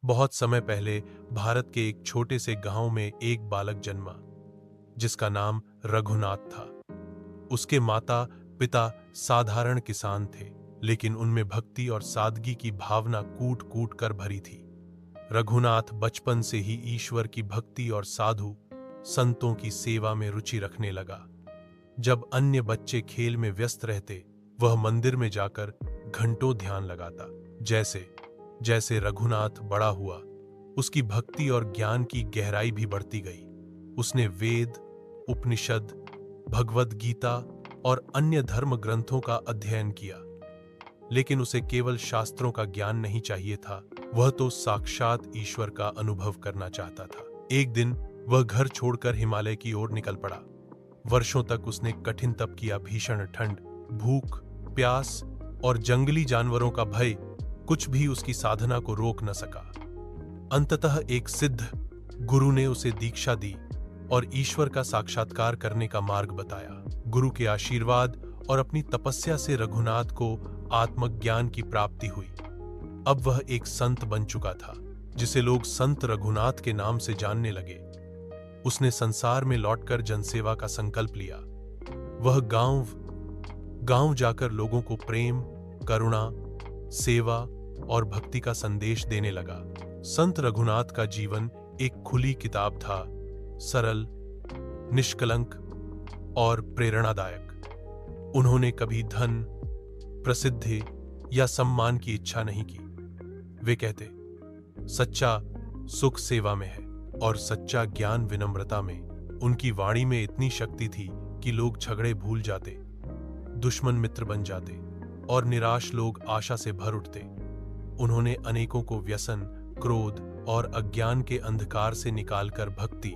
बहुत समय पहले भारत के एक छोटे से गांव में एक बालक जन्मा जिसका नाम रघुनाथ था। उसके माता पिता साधारण किसान थे, लेकिन उनमें भक्ति और सादगी की भावना कूट कूट कर भरी थी। रघुनाथ बचपन से ही ईश्वर की भक्ति और साधु संतों की सेवा में रुचि रखने लगा। जब अन्य बच्चे खेल में व्यस्त रहते, वह मंदिर में जाकर घंटों ध्यान लगाता। जैसे जैसे रघुनाथ बड़ा हुआ, उसकी भक्ति और ज्ञान की गहराई भी बढ़ती गई। उसने वेद, उपनिषद, भगवद गीता और अन्य धर्म ग्रंथों का अध्ययन किया, लेकिन उसे केवल शास्त्रों का ज्ञान नहीं चाहिए था। वह तो साक्षात ईश्वर का अनुभव करना चाहता था। एक दिन वह घर छोड़कर हिमालय की ओर निकल पड़ा। वर्षों तक उसने कठिन तप किया। भीषण ठंड, भूख, प्यास और जंगली जानवरों का भय कुछ भी उसकी साधना को रोक न सका। अंततः एक सिद्ध गुरु ने उसे दीक्षा दी और ईश्वर का साक्षात्कार करने का मार्ग बताया। गुरु के आशीर्वाद और अपनी तपस्या से रघुनाथ को आत्मज्ञान की प्राप्ति हुई। अब वह एक संत बन चुका था, जिसे लोग संत रघुनाथ के नाम से जानने लगे। उसने संसार में लौटकर जनसेवा का संकल्प लिया। वह गांव जाकर लोगों को प्रेम, करुणा, सेवा और भक्ति का संदेश देने लगा। संत रघुनाथ का जीवन एक खुली किताब था, सरल, निष्कलंक और प्रेरणादायक। उन्होंने कभी धन, प्रसिद्धि या सम्मान की इच्छा नहीं की। वे कहते, सच्चा सुख सेवा में है और सच्चा ज्ञान विनम्रता में। उनकी वाणी में इतनी शक्ति थी कि लोग झगड़े भूल जाते, दुश्मन मित्र बन जाते और निराश लोग आशा से भर उठते। उन्होंने अनेकों को व्यसन, क्रोध और अज्ञान के अंधकार से निकालकर भक्ति,